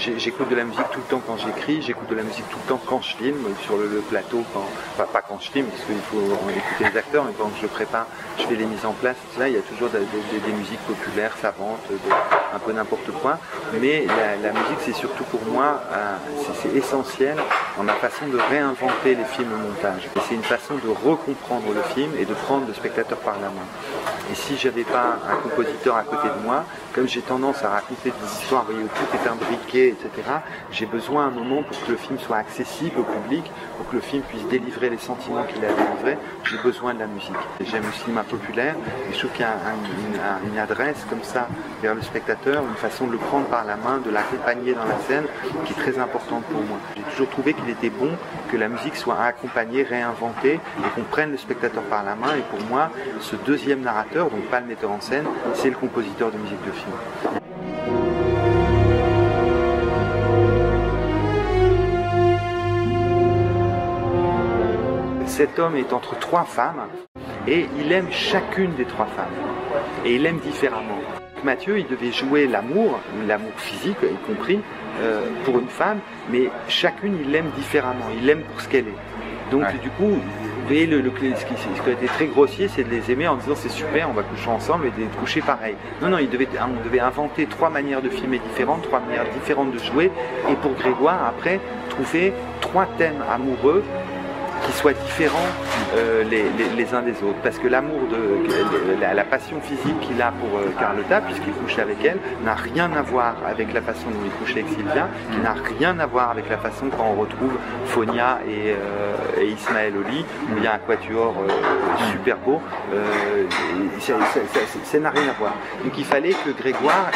j'écoute de la musique tout le temps quand j'écris, j'écoute de la musique tout le temps quand je filme, sur le plateau, pas quand je filme, parce qu'il faut écouter les acteurs, mais quand je prépare, je fais les mises en place, tout ça, il y a toujours des musiques populaires, savantes, un peu n'importe quoi, mais la musique c'est surtout pour moi, c'est essentiel dans ma façon de réinventer les films au montage. C'est une façon de recomprendre le film et de prendre le spectateur par la main. Et si j'avais pas un compositeur à côté de moi, comme j'ai tendance à raconter des histoires où tout est imbriqué, etc., j'ai besoin à un moment pour que le film soit accessible au public, pour que le film puisse délivrer les sentiments qu'il a délivrés, j'ai besoin de la musique. J'aime le cinéma populaire et je trouve qu'il y a une adresse comme ça vers le spectateur, une façon de le prendre par la main, de l'accompagner dans la scène qui est très importante pour moi. J'ai toujours trouvé qu'il était bon que la musique soit accompagnée, réinventée et qu'on prenne le spectateur par la main, et pour moi, ce deuxième narrateur, donc pas le metteur en scène, c'est le compositeur de musique de film. Cet homme est entre trois femmes et il aime chacune des trois femmes et il aime différemment. Mathieu, il devait jouer l'amour physique y compris, pour une femme, mais chacune il l'aime différemment, il l'aime pour ce qu'elle est. Donc du coup, vous voyez, ce qui a été très grossier, c'est de les aimer en disant c'est super, on va coucher ensemble et de coucher pareil. Non, on devait inventer trois manières de filmer différentes, trois manières différentes de jouer, et pour Grégoire, après, trouver trois thèmes amoureux qui soient différents les uns des autres. Parce que l'amour, la passion physique qu'il a pour Carlotta, puisqu'il couche avec elle, n'a rien à voir avec la façon dont il couche avec Sylvia, qui n'a rien à voir avec la façon quand on retrouve Fonia et Ismaël au lit, où il y a un quatuor super beau. Ça n'a rien à voir. Donc il fallait que Grégoire,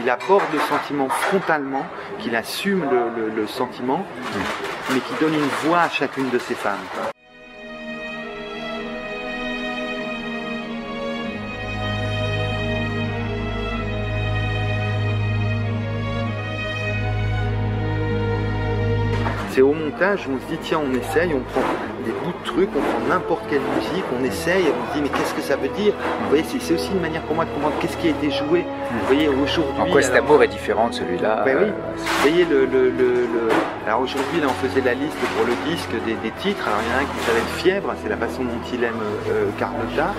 il aborde le sentiment frontalement, qu'il assume le sentiment, mais qui donne une voix à chacune de ces femmes. C'est au montage, on se dit tiens, on essaye, on prend des bouts de trucs, on prend n'importe quelle musique, on essaye, on se dit mais qu'est-ce que ça veut dire? Vous voyez, c'est aussi une manière pour moi de comprendre qu'est-ce qui a été joué. Vous voyez, aujourd'hui... En quoi cet amour est différent de celui-là? Ben oui, vous voyez, alors aujourd'hui, là, on faisait la liste pour le disque des titres. Alors il y en a un qui s'appelle Fièvre, c'est la façon dont il aime Carlotta,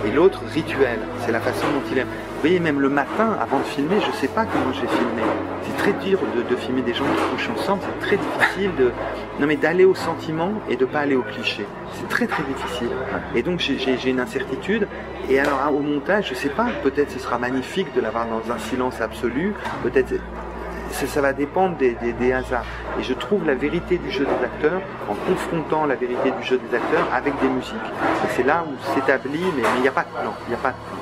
et l'autre Rituel, c'est la façon dont il aime. Vous voyez, même le matin, avant de filmer, je ne sais pas comment j'ai filmé. C'est très dur de filmer des gens qui couchent ensemble, c'est très difficile d'aller au sentiment et de ne pas aller au cliché. C'est très très difficile. Et donc j'ai une incertitude. Et alors au montage, je ne sais pas, peut-être ce sera magnifique de l'avoir dans un silence absolu, peut-être ça va dépendre des hasards. Et je trouve la vérité du jeu des acteurs en confrontant la vérité du jeu des acteurs avec des musiques. Et c'est là où s'établit, mais il n'y a pas de plan, il n'y a pas de plan.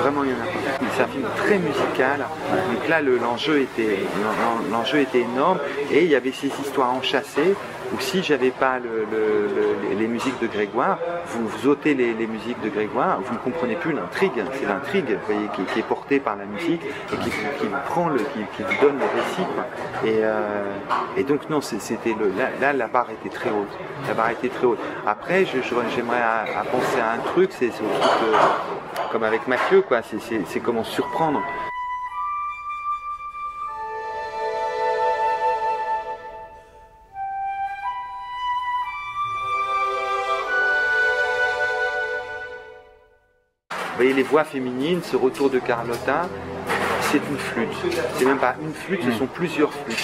Vraiment, il n'y en a pas. C'est un film très musical. Donc là, l'enjeu était énorme. Et il y avait ces histoires enchâssées où si j'avais pas les musiques de Grégoire, vous ôtez les musiques de Grégoire, vous ne comprenez plus l'intrigue. C'est l'intrigue, vous voyez, qui est portée par la musique et qui vous prend, qui vous donne le récit, quoi. Et donc non, c'était là la barre était très haute. La barre était très haute. Après, j'aimerais penser à un truc, c'est aussi comme avec Mathieu, quoi. C'est comment surprendre. Vous voyez les voix féminines, ce retour de Carlotta, c'est une flûte. C'est même pas une flûte, ce sont plusieurs flûtes.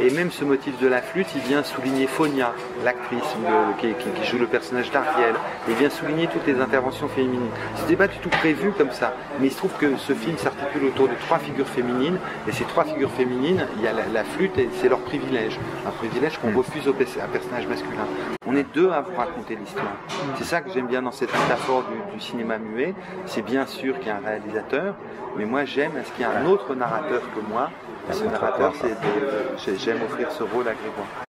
Et même ce motif de la flûte, il vient souligner Fonia, l'actrice qui joue le personnage d'Ariel. Il vient souligner toutes les interventions féminines. Ce n'était pas du tout prévu comme ça, mais il se trouve que ce film s'articule autour de trois figures féminines. Et ces trois figures féminines, il y a la flûte, et c'est leur privilège. Un privilège qu'on refuse à un personnage masculin. On est deux à vous raconter l'histoire. C'est ça que j'aime bien dans cette métaphore du cinéma muet. C'est bien sûr qu'il y a un réalisateur, mais moi j'aime à ce qu'il y ait un autre narrateur que moi. Ce narrateur, j'aime offrir ce rôle à Grégoire.